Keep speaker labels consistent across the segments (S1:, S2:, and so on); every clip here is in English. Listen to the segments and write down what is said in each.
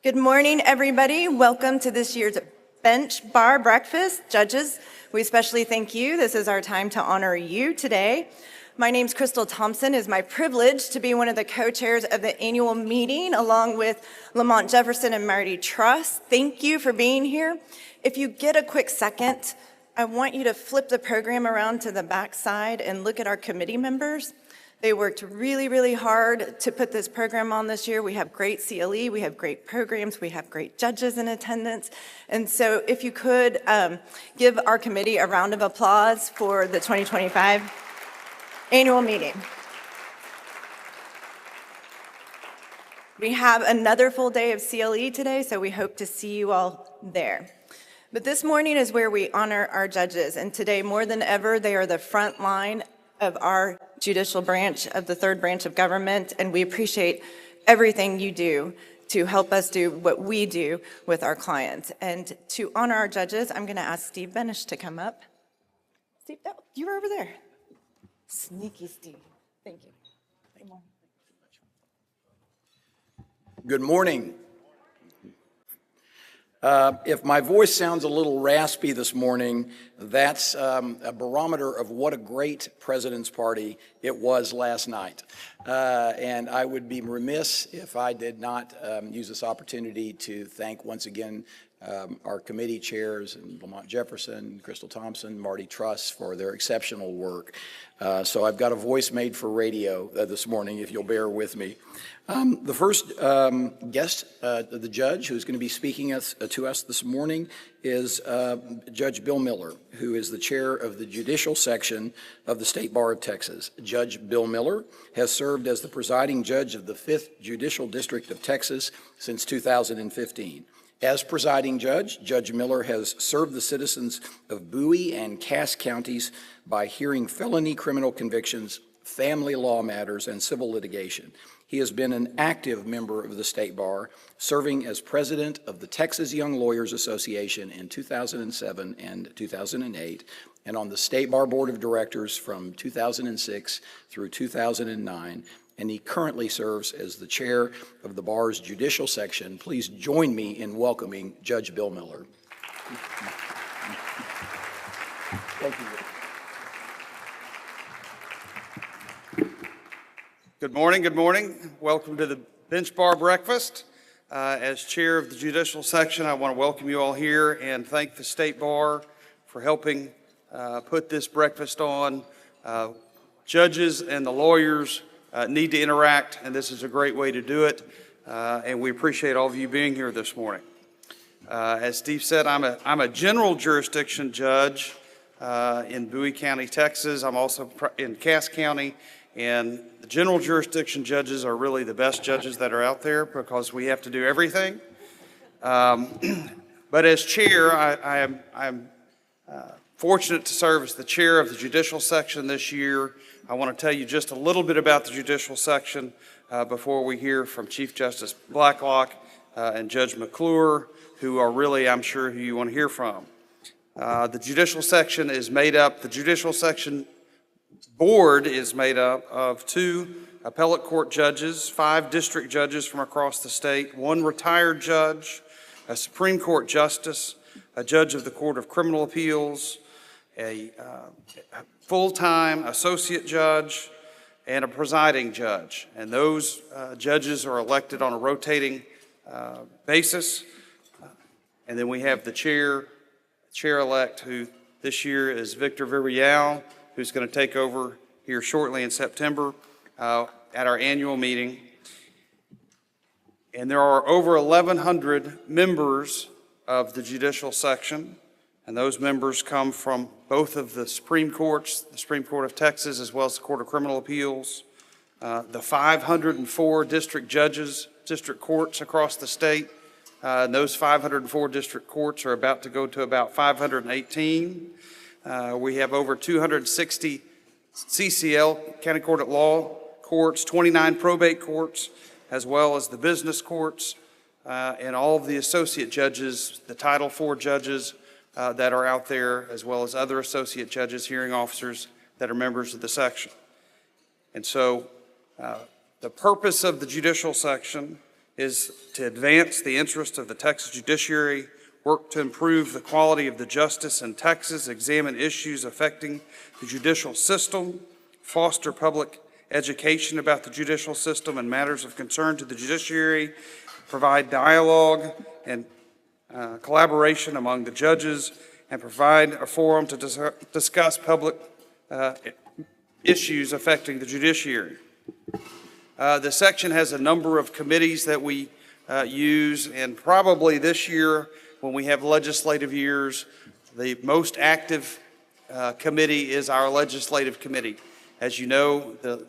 S1: Good morning, everybody. Welcome to this year's Bench Bar Breakfast. Judges, we especially thank you. This is our time to honor you today. My name's Crystal Thompson. It is my privilege to be one of the co-chairs of the annual meeting along with Lamont Jefferson and Marty Truss. Thank you for being here. If you get a quick second, I want you to flip the program around to the back side and look at our committee members. They worked really, really hard to put this program on this year. We have great CLE, we have great programs, we have great judges in attendance. And so if you could give our committee a round of applause for the 2025 annual meeting. We have another full day of CLE today, so we hope to see you all there. But this morning is where we honor our judges, and today more than ever, they are the front line of our judicial branch of the third branch of government, and we appreciate everything you do to help us do what we do with our clients. And to honor our judges, I'm going to ask Steve Benish to come up. Steve, no, you were over there. Sneaky Steve. Thank you. Good morning.
S2: Good morning. If my voice sounds a little raspy this morning, that's a barometer of what a great President's Party it was last night. And I would be remiss if I did not use this opportunity to thank once again our committee chairs, Lamont Jefferson, Crystal Thompson, Marty Truss, for their exceptional work. So I've got a voice made for radio this morning, if you'll bear with me. The first guest, the judge who's going to be speaking to us this morning is Judge Bill Miller, who is the chair of the judicial section of the State Bar of Texas. Judge Bill Miller has served as the presiding judge of the 5th Judicial District of Texas since 2015. As presiding judge, Judge Miller has served the citizens of Bowie and Cass counties by hearing felony criminal convictions, family law matters, and civil litigation. He has been an active member of the State Bar, serving as president of the Texas Young Lawyers Association in 2007 and 2008, and on the State Bar Board of Directors from 2006 through 2009. And he currently serves as the chair of the bar's judicial section. Please join me in welcoming Judge Bill Miller. Thank you.
S3: Good morning, good morning. Welcome to the Bench Bar Breakfast. As chair of the judicial section, I want to welcome you all here and thank the State Bar for helping put this breakfast on. Judges and the lawyers need to interact, and this is a great way to do it, and we appreciate all of you being here this morning. As Steve said, I'm a general jurisdiction judge in Bowie County, Texas. I'm also in Cass County, and the general jurisdiction judges are really the best judges that are out there because we have to do everything. But as chair, I'm fortunate to serve as the chair of the judicial section this year. I want to tell you just a little bit about the judicial section before we hear from Chief Justice Blacklock and Judge McClure, who are really, I'm sure, who you want to hear from. The judicial section is made up, the judicial section board is made up of 2 appellate court judges, 5 district judges from across the state, 1 retired judge, a Supreme Court justice, a judge of the Court of Criminal Appeals, a full-time associate judge, and a presiding judge. And those judges are elected on a rotating basis. And then we have the chair-elect, who this year is Victor Villarreal, who's going to take over here shortly in September at our annual meeting. And there are over 1,100 members of the judicial section. And those members come from both of the Supreme Courts, the Supreme Court of Texas, as well as the Court of Criminal Appeals, the 504 district judges, district courts across the state. And those 504 district courts are about to go to about 518. We have over 260 CCL, County Court at Law courts, 29 probate courts, as well as the business courts, and all of the associate judges, the Title IV judges, that are out there, as well as other associate judges, hearing officers that are members of the section. And so the purpose of the judicial section is to advance the interest of the Texas judiciary, work to improve the quality of the justice in Texas, examine issues affecting the judicial system, foster public education about the judicial system and matters of concern to the judiciary, provide dialogue and collaboration among the judges, and provide a forum to discuss public issues affecting the judiciary. The section has a number of committees that we use, and probably this year, when we have legislative years, the most active committee is our legislative committee. As you know, the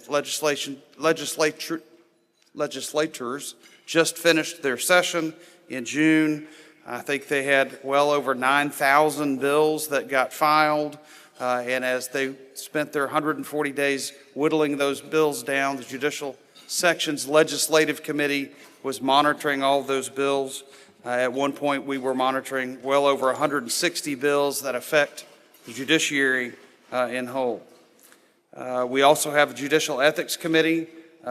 S3: legislatures just finished their session in June. I think they had well over 9,000 bills that got filed. And as they spent their 140 days whittling those bills down, the Judicial Section's Legislative Committee was monitoring all of those bills. At one point, we were monitoring well over 160 bills that affect the judiciary in whole. We also have a Judicial Ethics Committee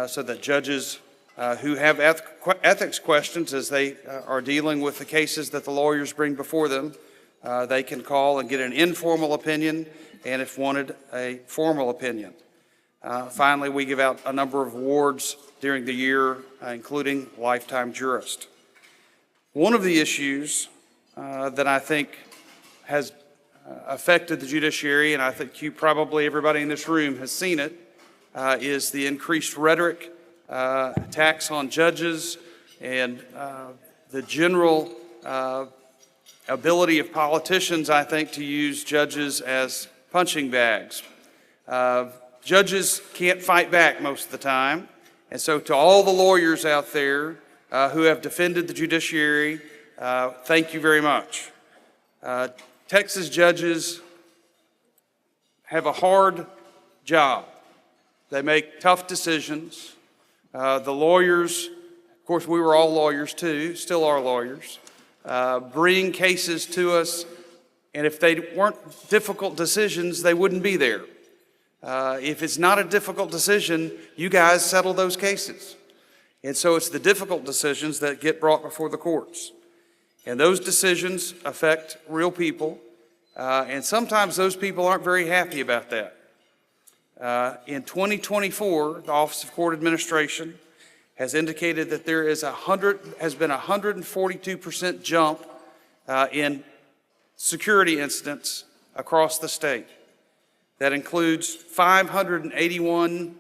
S3: so that judges who have ethics questions as they are dealing with the cases that the lawyers bring before them, they can call and get an informal opinion, and if wanted, a formal opinion. Finally, we give out a number of awards during the year, including Lifetime Jurist. One of the issues that I think has affected the judiciary, and I think probably everybody in this room has seen it, is the increased rhetoric, attacks on judges, and the general ability of politicians, I think, to use judges as punching bags. Judges can't fight back most of the time, and so to all the lawyers out there who have defended the judiciary, thank you very much. Texas judges have a hard job. They make tough decisions. The lawyers, of course, we were all lawyers too, still are lawyers, bring cases to us, and if they weren't difficult decisions, they wouldn't be there. If it's not a difficult decision, you guys settle those cases. And so it's the difficult decisions that get brought before the courts. And those decisions affect real people, and sometimes those people aren't very happy about that. In 2024, the Office of Court Administration has indicated that there has been a 142% jump in security incidents across the state. That includes 581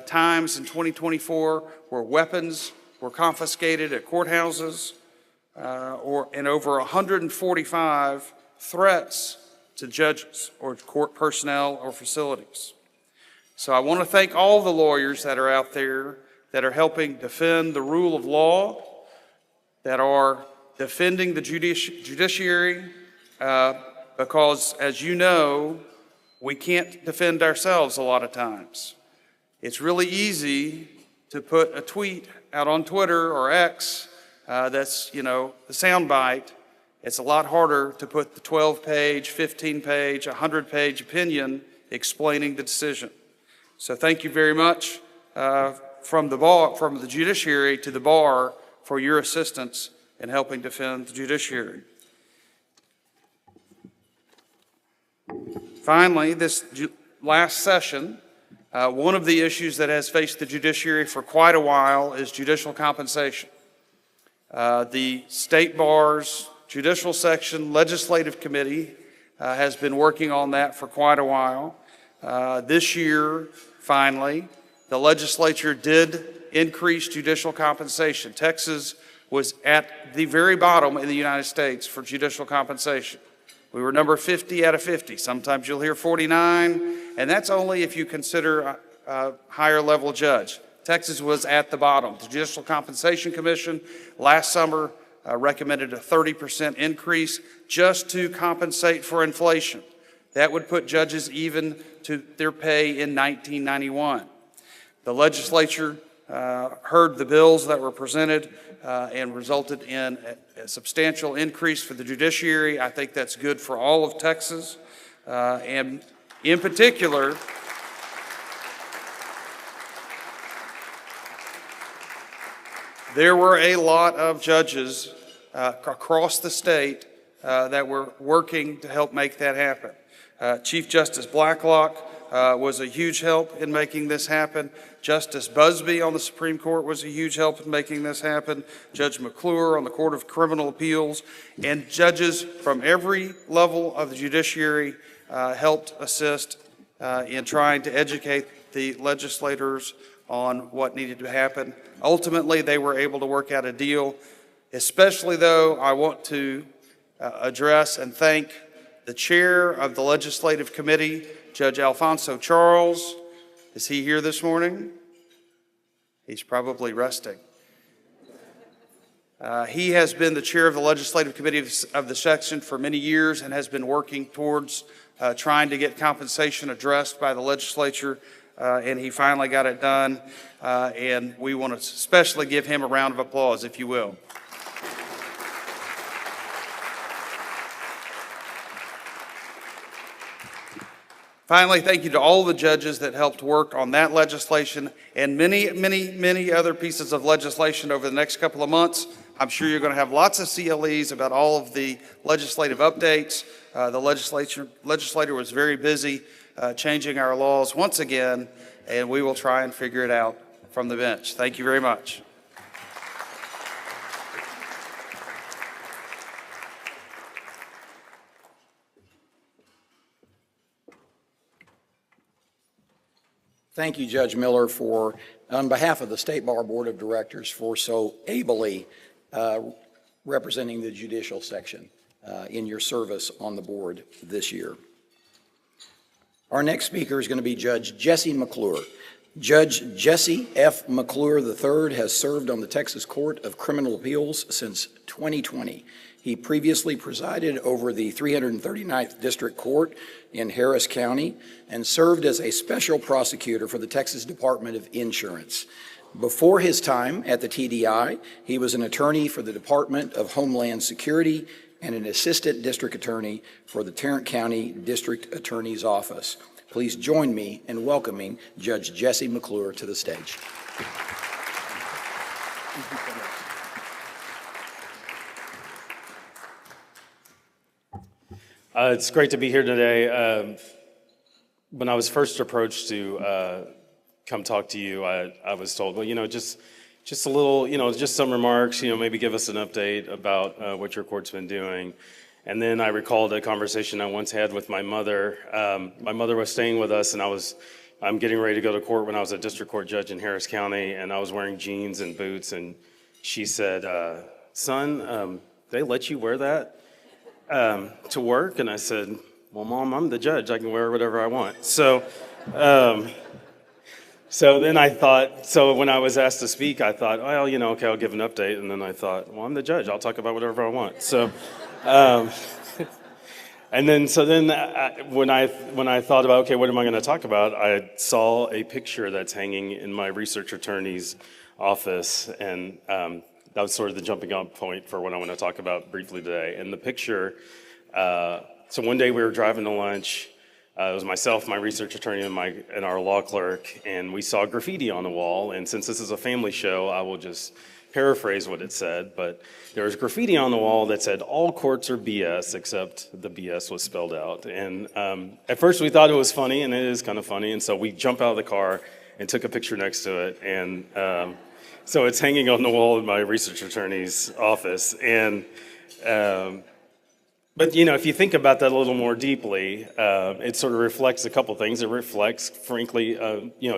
S3: times in 2024 where weapons were confiscated at courthouses, and over 145 threats to judges or court personnel or facilities. So I want to thank all the lawyers that are out there that are helping defend the rule of law, that are defending the judiciary, because as you know, we can't defend ourselves a lot of times. It's really easy to put a tweet out on Twitter or X that's, the soundbite. It's a lot harder to put the 12-page, 15-page, 100-page opinion explaining the decision. So thank you very much from the judiciary to the bar for your assistance in helping defend the judiciary. Finally, this last session, one of the issues that has faced the judiciary for quite a while is judicial compensation. The State Bar's Judicial Section Legislative Committee has been working on that for quite a while. This year, finally, the legislature did increase judicial compensation. Texas was at the very bottom in the United States for judicial compensation. We were number 50 out of 50. Sometimes you'll hear 49, and that's only if you consider a higher level judge. Texas was at the bottom. The Judicial Compensation Commission last summer recommended a 30% increase just to compensate for inflation. That would put judges even to their pay in 1991. The legislature heard the bills that were presented and resulted in a substantial increase for the judiciary. I think that's good for all of Texas. And in particular, There were a lot of judges across the state that were working to help make that happen. Chief Justice Blacklock was a huge help in making this happen. Justice Busby on the Supreme Court was a huge help in making this happen. Judge McClure on the Court of Criminal Appeals, and judges from every level of the judiciary helped assist in trying to educate the legislators on what needed to happen. Ultimately, they were able to work out a deal. Especially, though, I want to address and thank the chair of the Legislative Committee, Judge Alfonso Charles. Is he here this morning? He's probably resting. He has been the chair of the Legislative Committee of the section for many years and has been working towards trying to get compensation addressed by the legislature, and he finally got it done. And we want to especially give him a round of applause, if you will. Finally, thank you to all the judges that helped work on that legislation and many, many, many other pieces of legislation over the next couple of months. I'm sure you're going to have lots of CLEs about all of the legislative updates. The legislator was very busy changing our laws once again, and we will try and figure it out from the bench. Thank you very much.
S2: Thank you, Judge Miller, on behalf of the State Bar Board of Directors, for so ably representing the judicial section in your service on the board this year. Our next speaker is going to be Judge Jesse McClure. Judge Jesse F. McClure III has served on the Texas Court of Criminal Appeals since 2020. He previously presided over the 339th District Court in Harris County and served as a special prosecutor for the Texas Department of Insurance. Before his time at the TDI, he was an attorney for the Department of Homeland Security and an assistant district attorney for the Tarrant County District Attorney's Office. Please join me in welcoming Judge Jesse McClure to the stage.
S4: It's great to be here today. When I was first approached to come talk to you, I was told, well, just a little, just some remarks, maybe give us an update about what your court's been doing. And then I recalled a conversation I once had with my mother. My mother was staying with us, and I'm getting ready to go to court when I was a district court judge in Harris County, and I was wearing jeans and boots, and she said, son, they let you wear that to work? And I said, well, Mom, I'm the judge. I can wear whatever I want. So then I thought, so when I was asked to speak, I thought, well, okay, I'll give an update. And then I thought, well, I'm the judge. I'll talk about whatever I want. So, and then when I thought about, okay, what am I going to talk about? I saw a picture that's hanging in my research attorney's office, and that was sort of the jumping off point for what I want to talk about briefly today. And the picture, so one day we were driving to lunch. It was myself, my research attorney, and our law clerk, and we saw graffiti on the wall. And since this is a family show, I will just paraphrase what it said. But there was graffiti on the wall that said, "All courts are BS," except the BS was spelled out. And at first we thought it was funny, and it is kind of funny. And so we jumped out of the car and took a picture next to it. And so it's hanging on the wall in my research attorney's office. And but if you think about that a little more deeply, it sort of reflects a couple things. It reflects, frankly,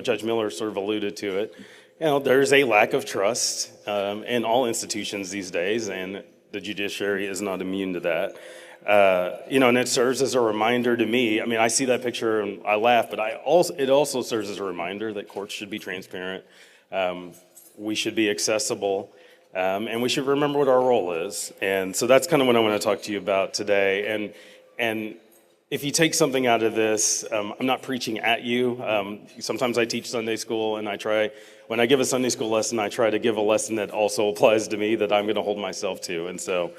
S4: Judge Miller sort of alluded to it. There's a lack of trust in all institutions these days, and the judiciary is not immune to that. And it serves as a reminder to me. I mean, I see that picture and I laugh, but it also serves as a reminder that courts should be transparent. We should be accessible. And we should remember what our role is. And so that's kind of what I want to talk to you about today. And if you take something out of this, I'm not preaching at you. Sometimes I teach Sunday school, and when I give a Sunday school lesson, I try to give a lesson that also applies to me, that I'm going to hold myself to. And so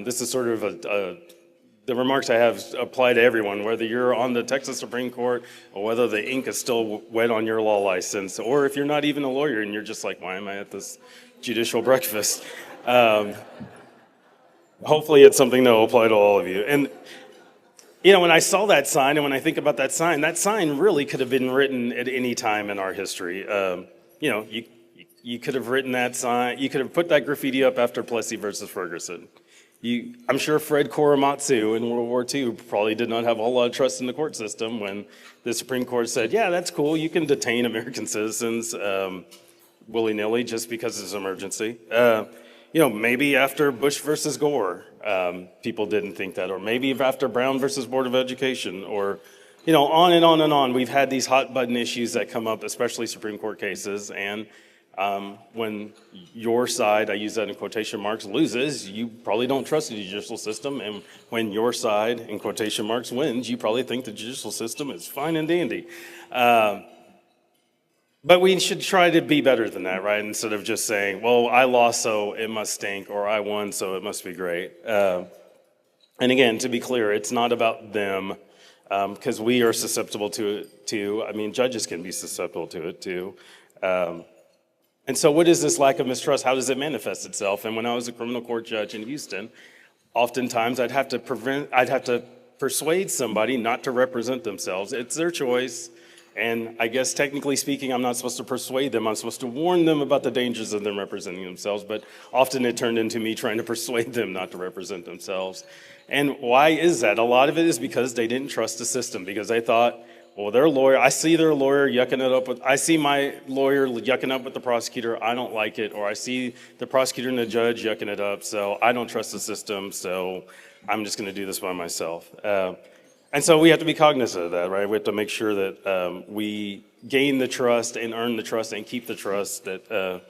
S4: this is sort of the remarks I have apply to everyone, whether you're on the Texas Supreme Court or whether the ink is still wet on your law license, or if you're not even a lawyer and you're just like, why am I at this judicial breakfast. Hopefully it's something that will apply to all of you. And, when I saw that sign and when I think about that sign really could have been written at any time in our history. You could have written that sign, you could have put that graffiti up after Plessy versus Ferguson. I'm sure Fred Korematsu in World War II probably did not have a whole lot of trust in the court system when the Supreme Court said, yeah, that's cool, you can detain American citizens willy-nilly just because it's an emergency. Maybe after Bush versus Gore, people didn't think that, or maybe after Brown versus Board of Education, or on and on and on. We've had these hot button issues that come up, especially Supreme Court cases, and when your side, I use that in quotation marks, loses, you probably don't trust the judicial system, and when your side, in quotation marks, wins, you probably think the judicial system is fine and dandy. But we should try to be better than that, right? Instead of just saying, well, I lost, so it must stink, or I won, so it must be great. And again, to be clear, it's not about them, because we are susceptible to it too. I mean, judges can be susceptible to it too. And so what is this lack of mistrust? How does it manifest itself? And when I was a criminal court judge in Houston, oftentimes I'd have to persuade somebody not to represent themselves. It's their choice. And I guess technically speaking, I'm not supposed to persuade them. I'm supposed to warn them about the dangers of them representing themselves. But often it turned into me trying to persuade them not to represent themselves. And why is that? A lot of it is because they didn't trust the system, because they thought, well, their lawyer, I see their lawyer yucking it up with, I see my lawyer yucking up with the prosecutor, I don't like it, or I see the prosecutor and the judge yucking it up, so I don't trust the system, so I'm just gonna do this by myself. And so we have to be cognizant of that, right? We have to make sure that we gain the trust and earn the trust and keep the trust that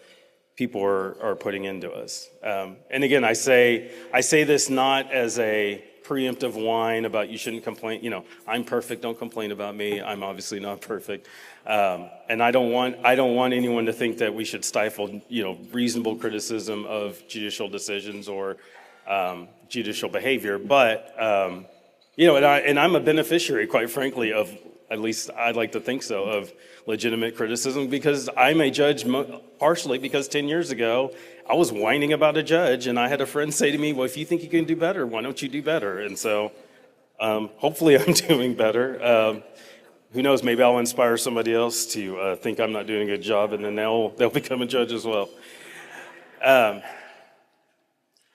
S4: people are putting into us. And again, I say this not as a preemptive whine about you shouldn't complain. I'm perfect, don't complain about me. I'm obviously not perfect. And I don't want anyone to think that we should stifle, reasonable criticism of judicial decisions or judicial behavior. But, and I'm a beneficiary, quite frankly, of, at least I'd like to think so, of legitimate criticism, because I'm a judge partially because 10 years ago, I was whining about a judge, and I had a friend say to me, well, if you think you can do better, why don't you do better? And so hopefully I'm doing better. Who knows, maybe I'll inspire somebody else to think I'm not doing a good job, and then they'll become a judge as well.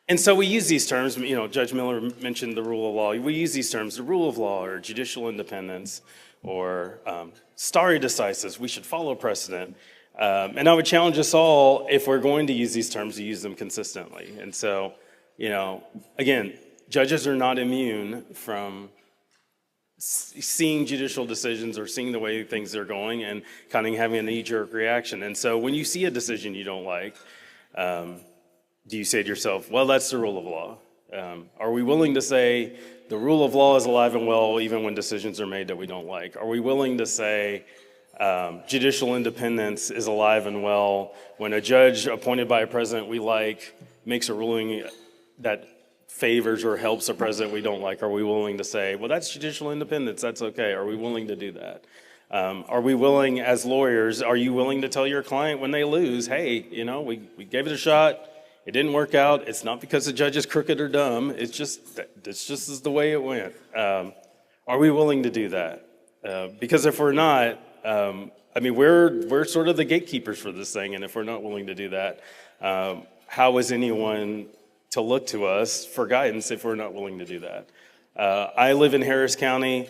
S4: And so we use these terms, Judge Miller mentioned the rule of law. We use these terms, the rule of law or judicial independence or stare decisis. We should follow precedent. And I would challenge us all, if we're going to use these terms, to use them consistently. And so, again, judges are not immune from seeing judicial decisions or seeing the way things are going and kind of having a knee-jerk reaction. And so when you see a decision you don't like, do you say to yourself, well, that's the rule of law? Are we willing to say the rule of law is alive and well even when decisions are made that we don't like? Are we willing to say judicial independence is alive and well when a judge appointed by a president we like makes a ruling that favors or helps a president we don't like? Are we willing to say, well, that's judicial independence, that's okay? Are we willing to do that? Are we willing, as lawyers, are you willing to tell your client when they lose, hey, we gave it a shot, it didn't work out, it's not because the judge is crooked or dumb, it's just is the way it went. Are we willing to do that? Because if we're not, we're sort of the gatekeepers for this thing, and if we're not willing to do that, how is anyone to look to us for guidance if we're not willing to do that? I live in Harris County.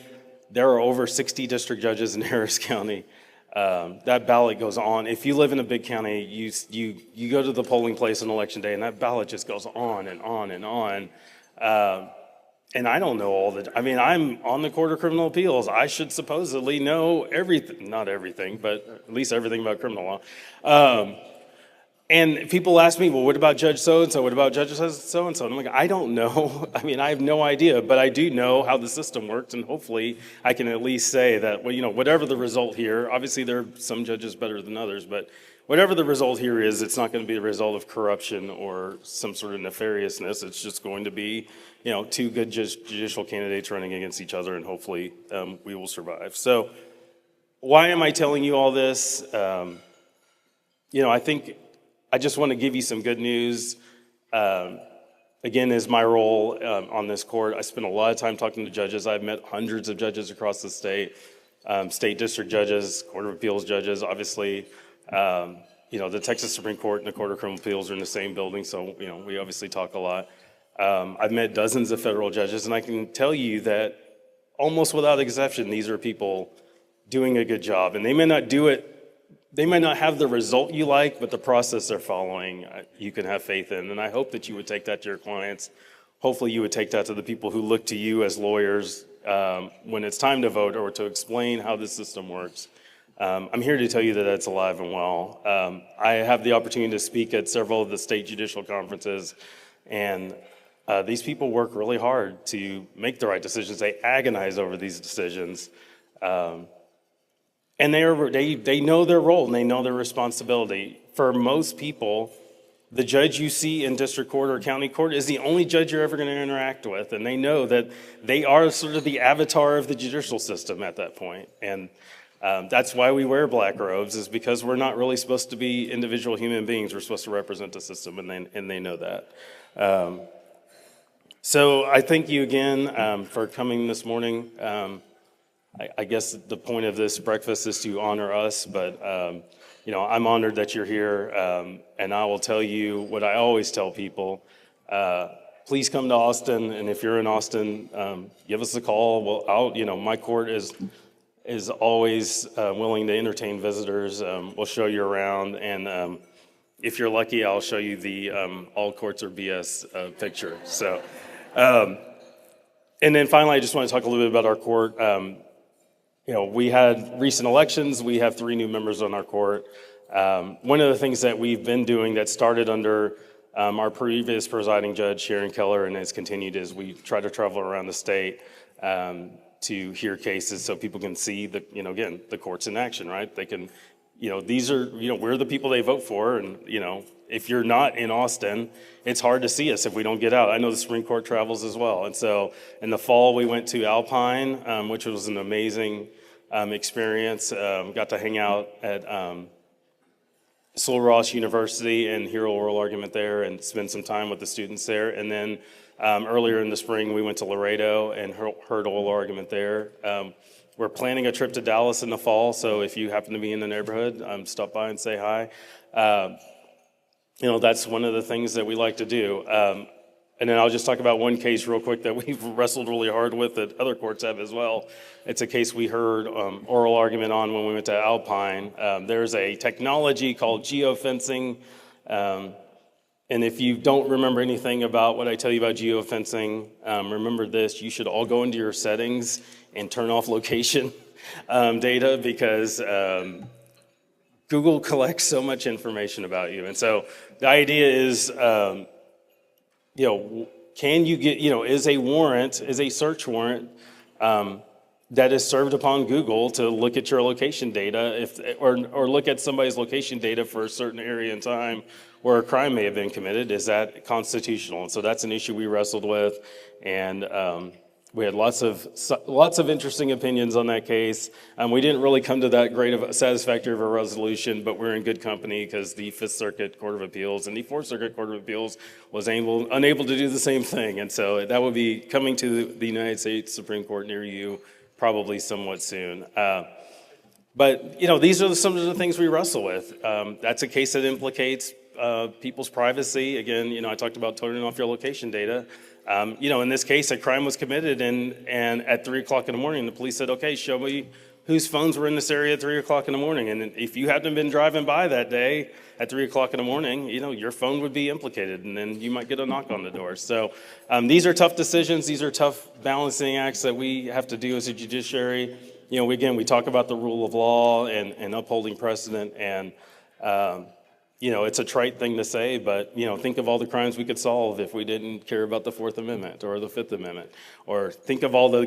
S4: There are over 60 district judges in Harris County. That ballot goes on. If you live in a big county, you go to the polling place on election day, and that ballot just goes on and on and on. And I don't know I'm on the Court of Criminal Appeals. I should supposedly know everything, not everything, but at least everything about criminal law. And people ask me, well, what about Judge so-and-so? What about Judge so-and-so? And I'm like, I don't know. I have no idea, but I do know how the system works, and hopefully I can at least say that, whatever the result here, obviously there are some judges better than others, but whatever the result here is, it's not going to be the result of corruption or some sort of nefariousness. It's just going to be, two good judicial candidates running against each other, and hopefully we will survive. So why am I telling you all this? I think I just want to give you some good news. Again, is my role on this court. I spend a lot of time talking to judges. I've met hundreds of judges across the state, state district judges, Court of Appeals judges, obviously. The Texas Supreme Court and the Court of Criminal Appeals are in the same building, so, we obviously talk a lot. I've met dozens of federal judges, and I can tell you that almost without exception, these are people doing a good job. And they may not have the result you like, but the process they're following, you can have faith in. And I hope that you would take that to your clients. Hopefully you would take that to the people who look to you as lawyers when it's time to vote or to explain how the system works. I'm here to tell you that that's alive and well. I have the opportunity to speak at several of the state judicial conferences, and these people work really hard to make the right decisions. They agonize over these decisions. And they know their role and they know their responsibility. For most people, the judge you see in district court or county court is the only judge you're ever going to interact with. And they know that they are sort of the avatar of the judicial system at that point. And that's why we wear black robes, is because we're not really supposed to be individual human beings. We're supposed to represent the system, and they know that. So I thank you again for coming this morning. I guess the point of this breakfast is to honor us, but I'm honored that you're here, and I will tell you what I always tell people. Please come to Austin, and if you're in Austin, give us a call. Well, my court is always willing to entertain visitors. We'll show you around, and if you're lucky, I'll show you the all courts are BS picture. So, and then finally, I just want to talk a little bit about our court. We had recent elections. We have 3 new members on our court. One of the things that we've been doing that started under our previous presiding judge, Sharon Keller, and has continued, is we try to travel around the state to hear cases so people can see the courts in action, right? They can, these are, we're the people they vote for, and, if you're not in Austin, it's hard to see us if we don't get out. I know the Supreme Court travels as well. And so in the fall, we went to Alpine, which was an amazing experience. Got to hang out at Sul Ross University and hear oral argument there and spend some time with the students there. And then earlier in the spring, we went to Laredo and heard oral argument there. We're planning a trip to Dallas in the fall, so if you happen to be in the neighborhood, stop by and say hi. That's one of the things that we like to do. And then I'll just talk about one case real quick that we've wrestled really hard with that other courts have as well. It's a case we heard oral argument on when we went to Alpine. There's a technology called geofencing. And if you don't remember anything about what I tell you about geofencing, remember this: you should all go into your settings and turn off location data, because Google collects so much information about you. And so the idea is, can you get, is a search warrant that is served upon Google to look at your location data, or look at somebody's location data for a certain area in time where a crime may have been committed, is that constitutional? And so that's an issue we wrestled with, and we had lots of interesting opinions on that case. We didn't really come to that great of a satisfactory of a resolution, but we're in good company because the Fifth Circuit Court of Appeals and the Fourth Circuit Court of Appeals was unable to do the same thing. And so that will be coming to the United States Supreme Court near you probably somewhat soon. But these are some of the things we wrestle with. That's a case that implicates people's privacy. Again, I talked about turning off your location data. In this case, a crime was committed, and at 3 o'clock in the morning, the police said, okay, show me whose phones were in this area at 3 o'clock in the morning. And if you hadn't been driving by that day at 3 o'clock in the morning, your phone would be implicated, and then you might get a knock on the door. So these are tough decisions. These are tough balancing acts that we have to do as a judiciary. We talk about the rule of law and upholding precedent, and it's a trite thing to say, but, think of all the crimes we could solve if we didn't care about the Fourth Amendment or the Fifth Amendment. Or think of all the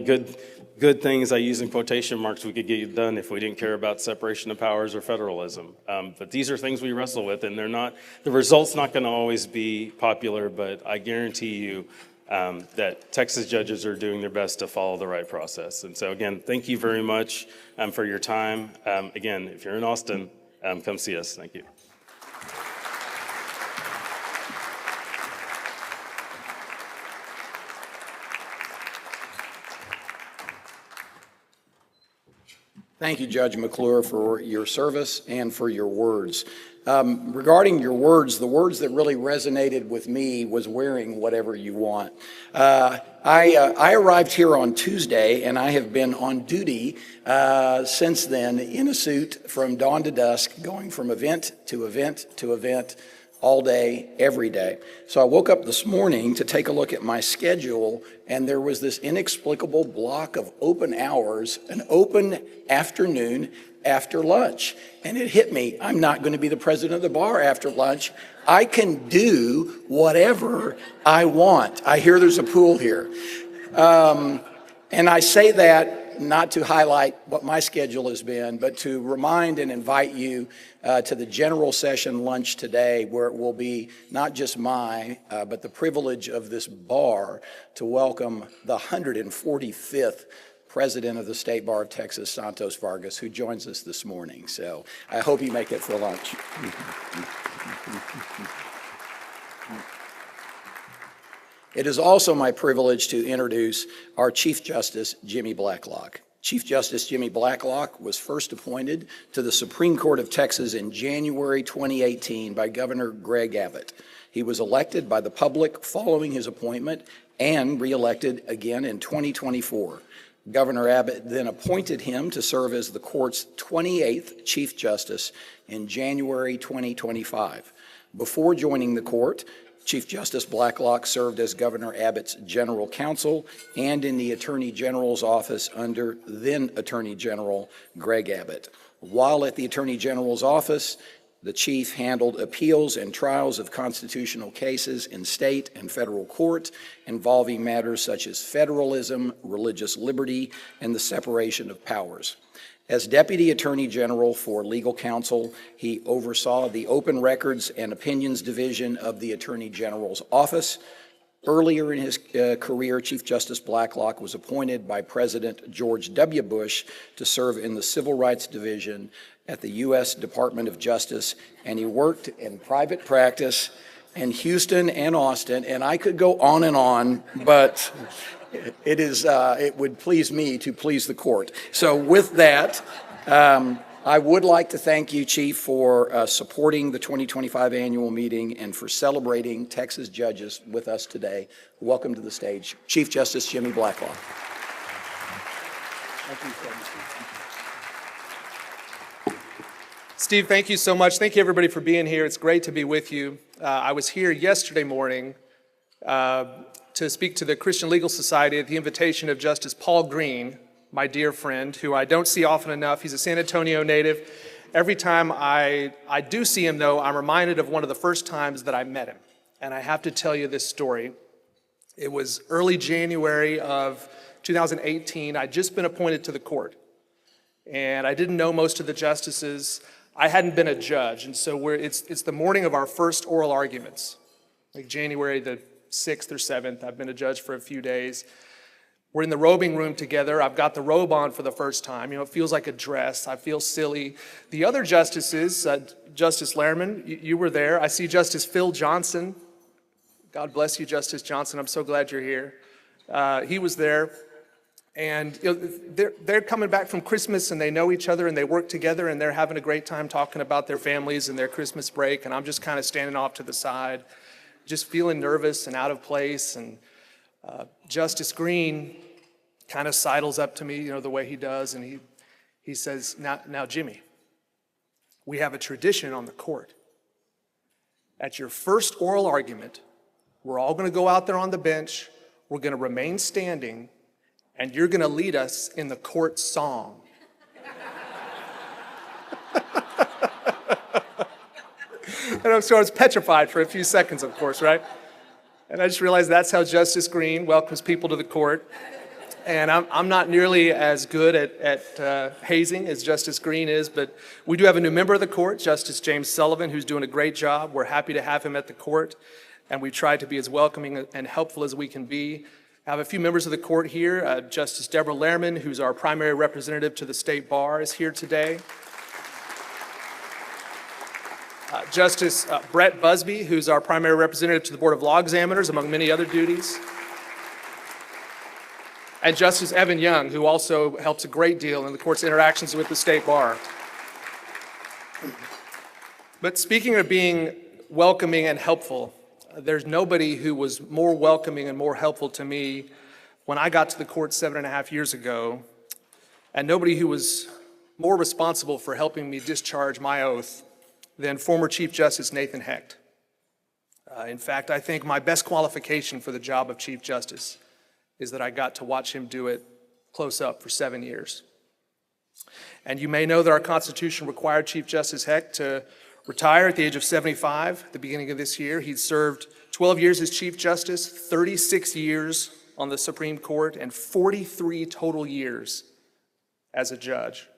S4: good things, I use in quotation marks, we could get done if we didn't care about separation of powers or federalism. But these are things we wrestle with, and the result's not going to always be popular, but I guarantee you that Texas judges are doing their best to follow the right process. And so, again, thank you very much for your time. Again, if you're in Austin, come see us. Thank you.
S2: Thank you, Judge McClure, for your service and for your words. Regarding your words, the words that really resonated with me was wearing whatever you want. I arrived here on Tuesday, and I have been on duty since then in a suit from dawn to dusk, going from event to event to event, all day, every day. So I woke up this morning to take a look at my schedule, and there was this inexplicable block of open hours, an open afternoon after lunch. And it hit me, I'm not going to be the president of the bar after lunch. I can do whatever I want. I hear there's a pool here. And I say that not to highlight what my schedule has been, but to remind and invite you to the general session lunch today, where it will be not just but the privilege of this bar to welcome the 145th President of the State Bar of Texas, Santos Vargas, who joins us this morning. So I hope you make it for lunch. It is also my privilege to introduce our Chief Justice, Jimmy Blacklock. Chief Justice Jimmy Blacklock was first appointed to the Supreme Court of Texas in January 2018 by Governor Greg Abbott. He was elected by the public following his appointment and reelected again in 2024. Governor Abbott then appointed him to serve as the court's 28th Chief Justice in January 2025. Before joining the court, Chief Justice Blacklock served as Governor Abbott's general counsel and in the Attorney General's office under then Attorney General Greg Abbott. While at the Attorney General's office, the chief handled appeals and trials of constitutional cases in state and federal court involving matters such as federalism, religious liberty, and the separation of powers. As Deputy Attorney General for Legal Counsel, he oversaw the Open Records and Opinions Division of the Attorney General's office. Earlier in his career, Chief Justice Blacklock was appointed by President George W. Bush to serve in the Civil Rights Division at the U.S. Department of Justice, and he worked in private practice in Houston and Austin, and I could go on, but it would please me to please the court. So with that, I would like to thank you, Chief, for supporting the 2025 annual meeting and for celebrating Texas judges with us today. Welcome to the stage, Chief Justice Jimmy Blacklock. Thank you,
S5: Steve, thank you so much. Thank you, everybody, for being here. It's great to be with you. I was here yesterday morning to speak to the Christian Legal Society at the invitation of Justice Paul Green, my dear friend, who I don't see often enough. He's a San Antonio native. Every time I do see him, though, I'm reminded of one of the first times that I met him. And I have to tell you this story. It was early January of 2018. I'd just been appointed to the court. And I didn't know most of the justices. I hadn't been a judge. And so it's the morning of our first oral arguments, like January the 6th or 7th. I've been a judge for a few days. We're in the robing room together. I've got the robe on for the first time. You know, it feels like a dress. I feel silly. The other justices, Justice Lehrman, you were there. I see Justice Phil Johnson. God bless you, Justice Johnson. I'm so glad you're here. He was there. And you know, they're coming back from Christmas, and they know each other, and they work together, and they're having a great time talking about their families and their Christmas break. And I'm just kind of standing off to the side, just feeling nervous and out of place. And Justice Green kind of sidles up to me, you know, the way he does, and he says, now, Jimmy, we have a tradition on the court. At your first oral argument, we're all going to go out there on the bench, we're going to remain standing, and you're going to lead us in the court song. And so I was petrified for a few seconds, of course, right? And I just realized that's how Justice Green welcomes people to the court. And I'm not nearly as good at hazing as Justice Green is, but we do have a new member of the court, Justice James Sullivan, who's doing a great job. We're happy to have him at the court, and we try to be as welcoming and helpful as we can be. I have a few members of the court here. Justice Deborah Lehrman, who's our primary representative to the state bar, is here today. Justice Brett Busby, who's our primary representative to the Board of Law Examiners, among many other duties. and Justice Evan Young, who also helps a great deal in the court's interactions with the state bar. But speaking of being welcoming and helpful, there's nobody who was more welcoming and more helpful to me when I got to the court 7.5 years ago, and nobody who was more responsible for helping me discharge my oath than former Chief Justice Nathan Hecht. In fact, I think my best qualification for the job of Chief Justice is that I got to watch him do it close up for 7 years. And you may know that our Constitution required Chief Justice Hecht to retire at the age of 75 at the beginning of this year. He'd served 12 years as Chief Justice, 36 years on the Supreme Court, and 43 total years as a judge.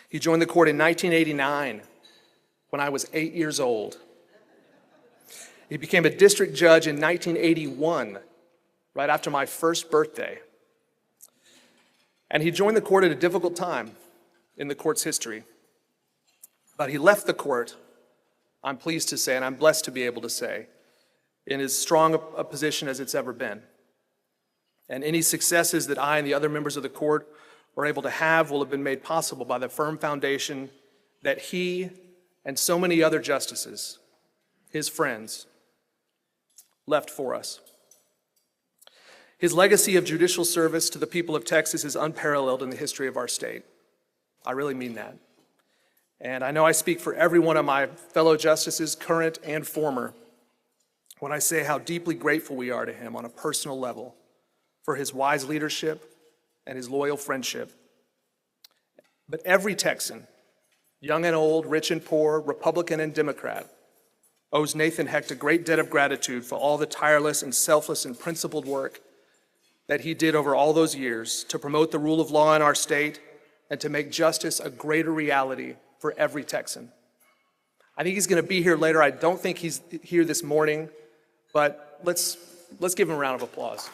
S5: He joined the court in 1989 when I was 8 years old. He became a district judge in 1981, right after my first birthday. And he joined the court at a difficult time in the court's history. But he left the court, I'm pleased to say, and I'm blessed to be able to say, in as strong a position as it's ever been. And any successes that I and the other members of the court were able to have will have been made possible by the firm foundation that he and so many other justices, his friends, left for us. His legacy of judicial service to the people of Texas is unparalleled in the history of our state. I really mean that. And I know I speak for every one of my fellow justices, current and former, when I say how deeply grateful we are to him on a personal level for his wise leadership and his loyal friendship. But every Texan, young and old, rich and poor, Republican and Democrat, owes Nathan Hecht a great debt of gratitude for all the tireless and selfless and principled work that he did over all those years to promote the rule of law in our state and to make justice a greater reality for every Texan. I think he's going to be here later. I don't think he's here this morning, but let's give him a round of applause.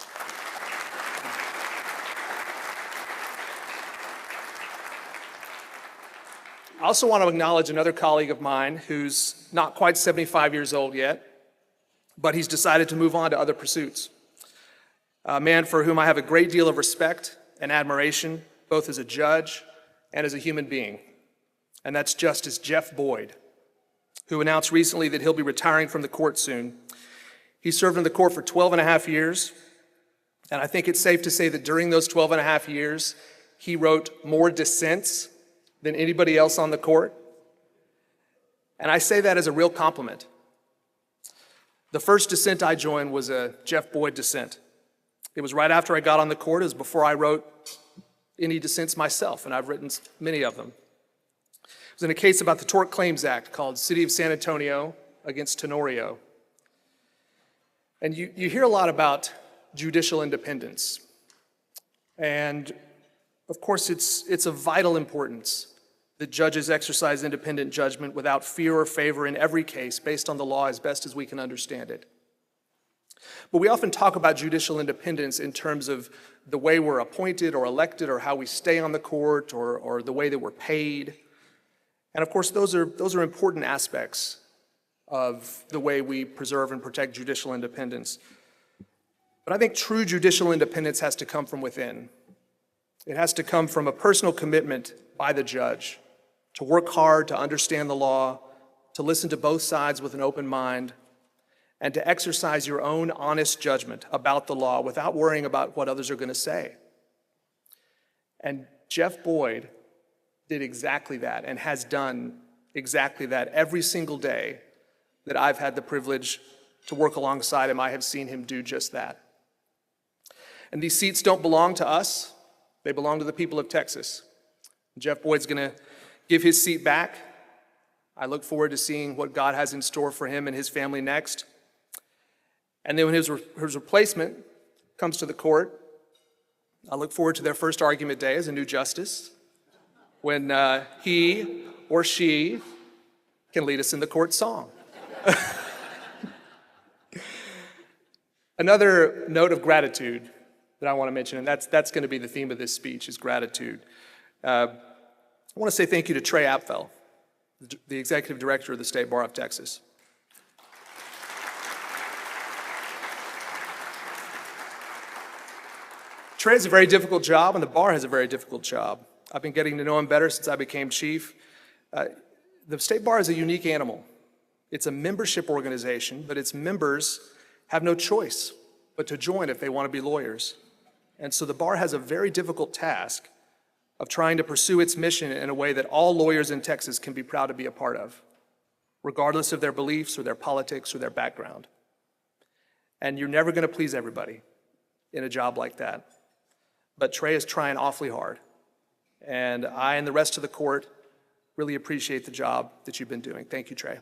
S5: I also want to acknowledge another colleague of mine who's not quite 75 years old yet, but he's decided to move on to other pursuits. A man for whom I have a great deal of respect and admiration, both as a judge and as a human being. And that's Justice Jeff Boyd, who announced recently that he'll be retiring from the court soon. He served in the court for 12.5 years, and I think it's safe to say that during those 12.5 years, he wrote more dissents than anybody else on the court. And I say that as a real compliment. The first dissent I joined was a Jeff Boyd dissent. It was right after I got on the court. It was before I wrote any dissents myself, and I've written many of them. It was in a case about the Tort Claims Act called City of San Antonio against Tenorio. And you hear a lot about judicial independence. And of course, it's of vital importance that judges exercise independent judgment without fear or favor in every case based on the law as best as we can understand it. But we often talk about judicial independence in terms of the way we're appointed or elected or how we stay on the court or the way that we're paid. And of course, those are important aspects of the way we preserve and protect judicial independence. But I think true judicial independence has to come from within. It has to come from a personal commitment by the judge to work hard, to understand the law, to listen to both sides with an open mind, and to exercise your own honest judgment about the law without worrying about what others are going to say. And Jeff Boyd did exactly that and has done exactly that every single day that I've had the privilege to work alongside him. I have seen him do just that. And these seats don't belong to us. They belong to the people of Texas. Jeff Boyd's going to give his seat back. I look forward to seeing what God has in store for him and his family next. And then when his replacement comes to the court, I look forward to their first argument day as a new justice, when he or she can lead us in the court song. Another note of gratitude that I want to mention, and that's going to be the theme of this speech, is gratitude. I want to say thank you to Trey Apfel, the executive director of the State Bar of Texas. Trey has a very difficult job, and the bar has a very difficult job. I've been getting to know him better since I became chief. The state bar is a unique animal. It's a membership organization, but its members have no choice but to join if they want to be lawyers. And so the bar has a very difficult task of trying to pursue its mission in a way that all lawyers in Texas can be proud to be a part of, regardless of their beliefs or their politics or their background. And you're never going to please everybody in a job like that. But Trey is trying awfully hard. And I and the rest of the court really appreciate the job that you've been doing. Thank you, Trey.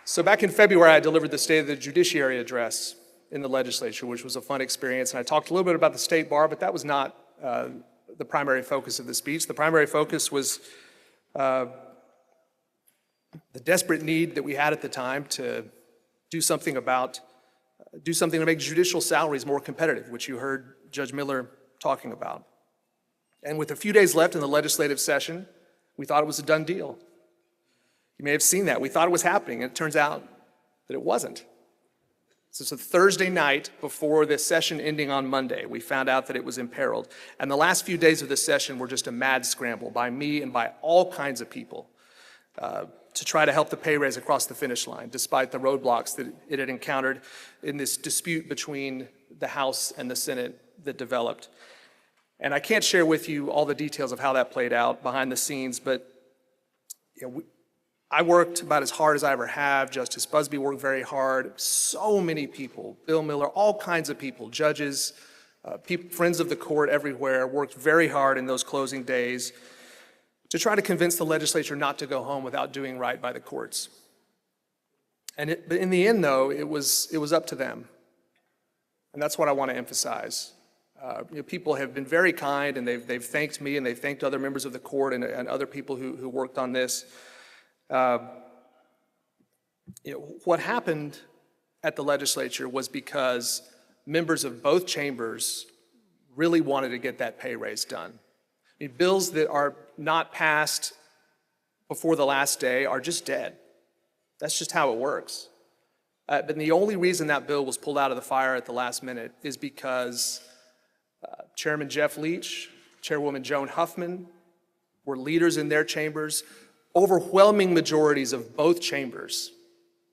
S5: So back in February, I delivered the State of the Judiciary address in the legislature, which was a fun experience. And I talked a little bit about the state bar, but that was not the primary focus of the speech. The primary focus was the desperate need that we had at the time to do something to make judicial salaries more competitive, which you heard Judge Miller talking about. And with a few days left in the legislative session, we thought it was a done deal. You may have seen that. We thought it was happening, and it turns out that it wasn't. So it's a Thursday night before the session ending on Monday. We found out that it was imperiled. And the last few days of the session were just a mad scramble by me and by all kinds of people to try to help the pay raise across the finish line, despite the roadblocks that it had encountered in this dispute between the House and the Senate that developed. And I can't share with you all the details of how that played out behind the scenes, but I worked about as hard as I ever have. Justice Busby worked very hard. So many people, Bill Miller, all kinds of people, judges, friends of the court everywhere, worked very hard in those closing days to try to convince the legislature not to go home without doing right by the courts. But in the end, though, it was up to them. And that's what I want to emphasize. People have been very kind, and they've thanked me, and they've thanked other members of the court and other people who worked on this. What happened at the legislature was because members of both chambers really wanted to get that pay raise done. Bills that are not passed before the last day are just dead. That's just how it works. But the only reason that bill was pulled out of the fire at the last minute is because Chairman Jeff Leach, Chairwoman Joan Huffman were leaders in their chambers. Overwhelming majorities of both chambers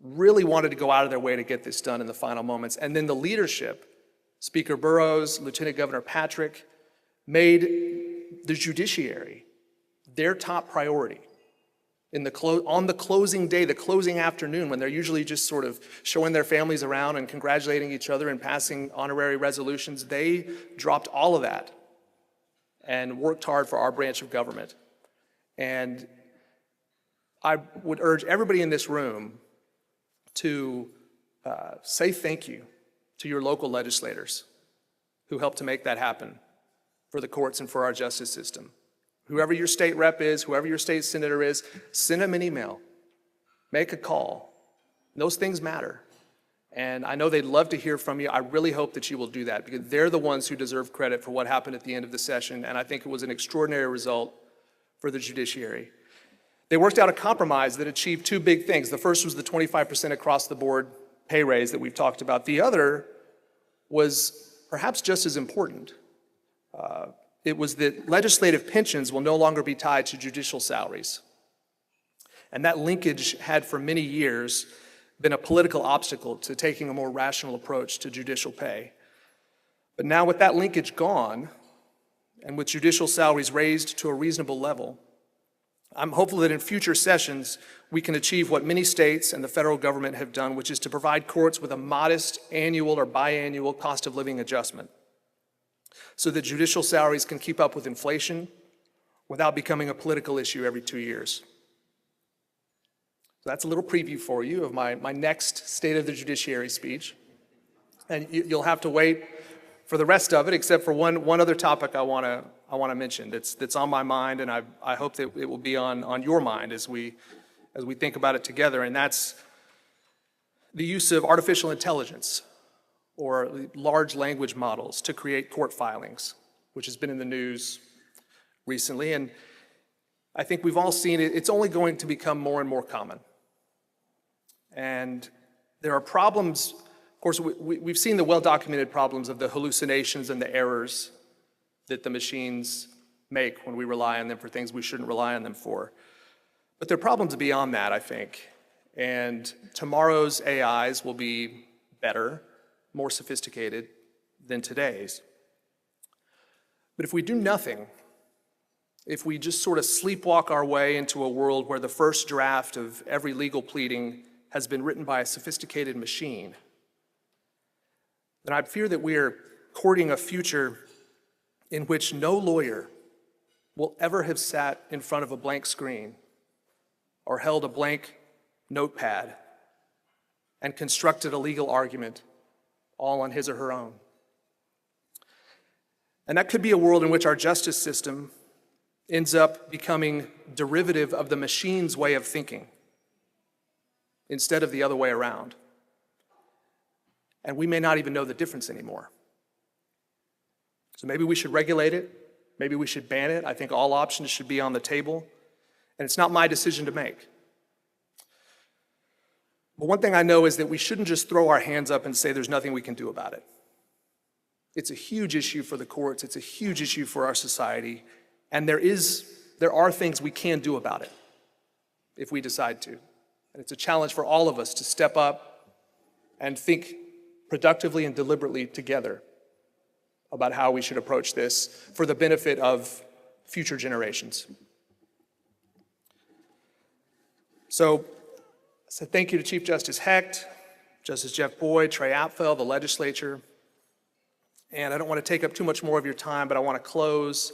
S5: really wanted to go out of their way to get this done in the final moments. And then the leadership, Speaker Burrows, Lieutenant Governor Patrick, made the judiciary their top priority on the closing day, the closing afternoon, when they're usually just sort of showing their families around and congratulating each other and passing honorary resolutions. They dropped all of that and worked hard for our branch of government. And I would urge everybody in this room to say thank you to your local legislators who helped to make that happen for the courts and for our justice system. Whoever your state rep is, whoever your state senator is, send them an email, make a call. Those things matter. And I know they'd love to hear from you. I really hope that you will do that, because they're the ones who deserve credit for what happened at the end of the session, and I think it was an extraordinary result for the judiciary. They worked out a compromise that achieved two big things. The first was the 25% across the board pay raise that we've talked about. The other was perhaps just as important. It was that legislative pensions will no longer be tied to judicial salaries. And that linkage had for many years been a political obstacle to taking a more rational approach to judicial pay. But now with that linkage gone, and with judicial salaries raised to a reasonable level, I'm hopeful that in future sessions, we can achieve what many states and the federal government have done, which is to provide courts with a modest annual or biannual cost of living adjustment, so that judicial salaries can keep up with inflation without becoming a political issue every 2 years. So that's a little preview for you of my next State of the Judiciary speech. And you'll have to wait for the rest of it, except for one other topic I want to mention that's on my mind, and I hope that it will be on your mind as we think about it together, and that's the use of artificial intelligence or large language models to create court filings, which has been in the news recently. And I think we've all seen it. It's only going to become more and more common. And There are problems, of course, we've seen the well-documented problems of the hallucinations and the errors that the machines make when we rely on them for things we shouldn't rely on them for. But there are problems beyond that, I think. And tomorrow's AIs will be better, more sophisticated than today's. But if we do nothing, if we just sort of sleepwalk our way into a world where the first draft of every legal pleading has been written by a sophisticated machine, then I fear that we are courting a future in which no lawyer will ever have sat in front of a blank screen or held a blank notepad and constructed a legal argument all on his or her own. And that could be a world in which our justice system ends up becoming derivative of the machine's way of thinking instead of the other way around. And we may not even know the difference anymore. So maybe we should regulate it. Maybe we should ban it. I think all options should be on the table. And it's not my decision to make. But one thing I know is that we shouldn't just throw our hands up and say there's nothing we can do about it. It's a huge issue for the courts. It's a huge issue for our society. And there are things we can do about it if we decide to. And it's a challenge for all of us to step up and think productively and deliberately together about how we should approach this for the benefit of future generations. So, I said thank you to Chief Justice Hecht, Justice Jeff Boyd, Trey Apfel, the legislature. And I don't want to take up too much more of your time, but I want to close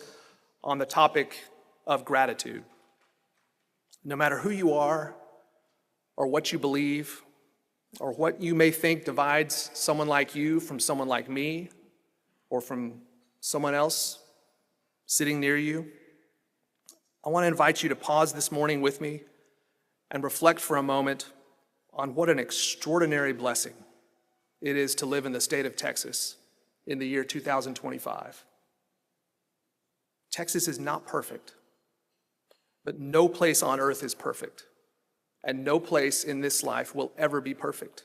S5: on the topic of gratitude. No matter who you are, or what you believe, or what you may think divides someone like you from someone like me, or from someone else sitting near you, I want to invite you to pause this morning with me and reflect for a moment on what an extraordinary blessing it is to live in the state of Texas in the year 2025. Texas is not perfect, but no place on earth is perfect, and no place in this life will ever be perfect.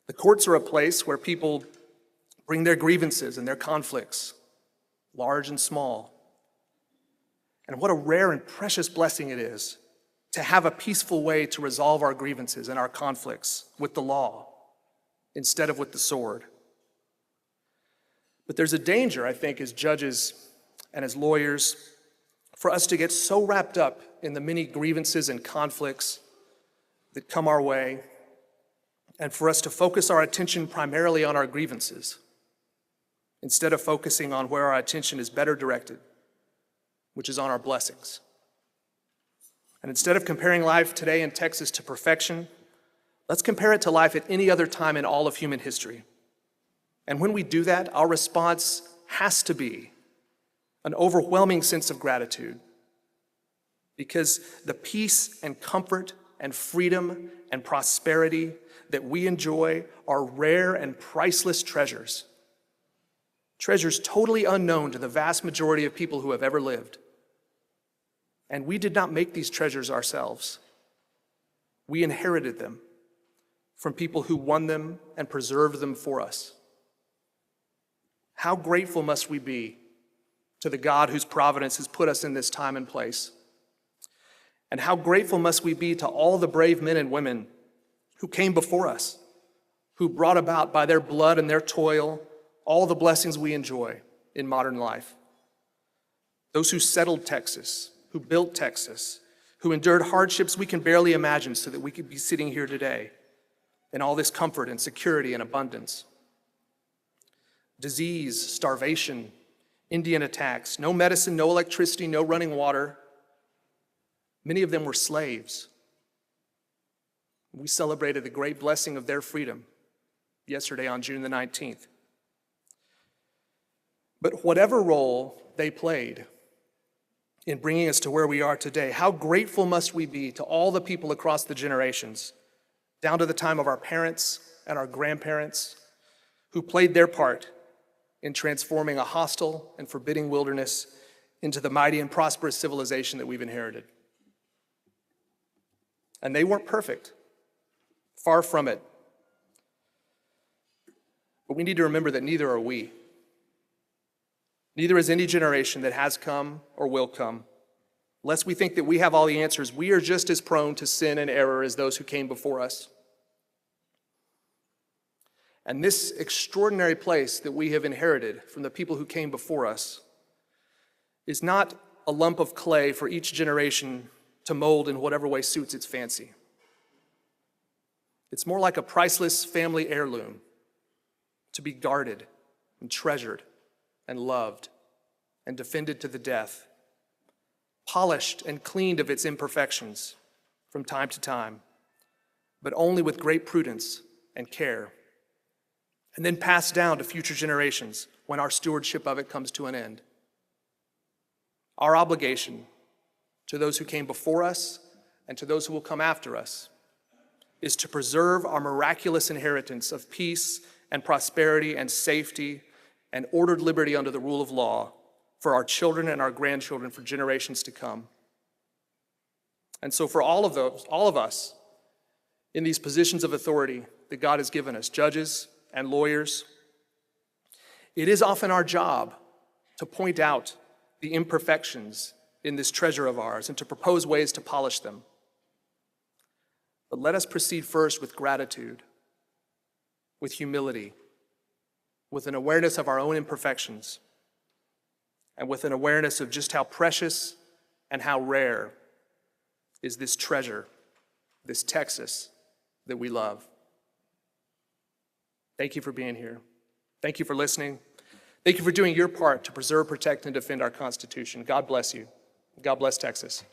S5: The courts are a place where people bring their grievances and their conflicts, large and small. And what a rare and precious blessing it is to have a peaceful way to resolve our grievances and our conflicts with the law instead of with the sword. But there's a danger, I think, as judges and as lawyers, for us to get so wrapped up in the many grievances and conflicts that come our way, and for us to focus our attention primarily on our grievances instead of focusing on where our attention is better directed, which is on our blessings. And instead of comparing life today in Texas to perfection, let's compare it to life at any other time in all of human history. And when we do that, our response has to be an overwhelming sense of gratitude, because the peace and comfort and freedom and prosperity that we enjoy are rare and priceless treasures. Treasures totally unknown to the vast majority of people who have ever lived. And we did not make these treasures ourselves. We inherited them from people who won them and preserved them for us. How grateful must we be to the God whose providence has put us in this time and place? And how grateful must we be to all the brave men and women who came before us, who brought about by their blood and their toil all the blessings we enjoy in modern life. Those who settled Texas, who built Texas, who endured hardships we can barely imagine so that we could be sitting here today in all this comfort and security and abundance. Disease, starvation, Indian attacks, no medicine, no electricity, no running water. Many of them were slaves. We celebrated the great blessing of their freedom yesterday on June the 19th. But whatever role they played in bringing us to where we are today, how grateful must we be to all the people across the generations, down to the time of our parents and our grandparents, who played their part in transforming a hostile and forbidding wilderness into the mighty and prosperous civilization that we've inherited. And they weren't perfect. Far from it. But we need to remember that neither are we. Neither is any generation that has come or will come. Lest we think that we have all the answers, we are just as prone to sin and error as those who came before us. And this extraordinary place that we have inherited from the people who came before us is not a lump of clay for each generation to mold in whatever way suits its fancy. It's more like a priceless family heirloom to be guarded and treasured and loved and defended to the death, polished and cleaned of its imperfections from time to time, but only with great prudence and care, and then passed down to future generations when our stewardship of it comes to an end. Our obligation to those who came before us and to those who will come after us is to preserve our miraculous inheritance of peace and prosperity and safety and ordered liberty under the rule of law for our children and our grandchildren for generations to come. And so for all of us in these positions of authority that God has given us, judges and lawyers, it is often our job to point out the imperfections in this treasure of ours and to propose ways to polish them. But let us proceed first with gratitude, with humility, with an awareness of our own imperfections, and with an awareness of just how precious and how rare is this treasure, this Texas that we love. Thank you for being here. Thank you for listening. Thank you for doing your part to preserve, protect, and defend our Constitution. God bless you. God bless Texas.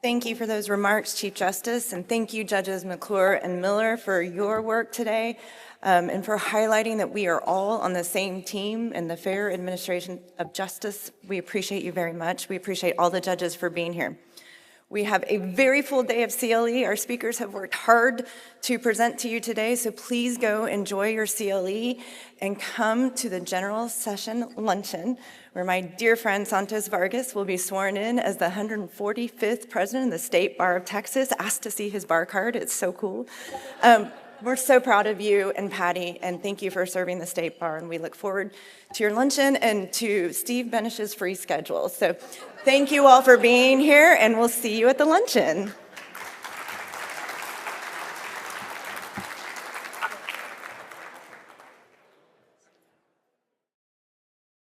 S1: Thank you for those remarks, Chief Justice, and thank you, Judges McClure and Miller, for your work today and for highlighting that we are all on the same team in the fair administration of justice. We appreciate you very much. We appreciate all the judges for being here. We have a very full day of CLE. Our speakers have worked hard to present to you today, so please go enjoy your CLE and come to the general session luncheon, where my dear friend Santos Vargas will be sworn in as the 145th president of the State Bar of Texas. Asked to see his bar card. It's so cool. We're so proud of you and Patty, and thank you for serving the State Bar, and we look forward to your luncheon and to Steve Benish's free schedule. So thank you all for being here, and we'll see you at the luncheon.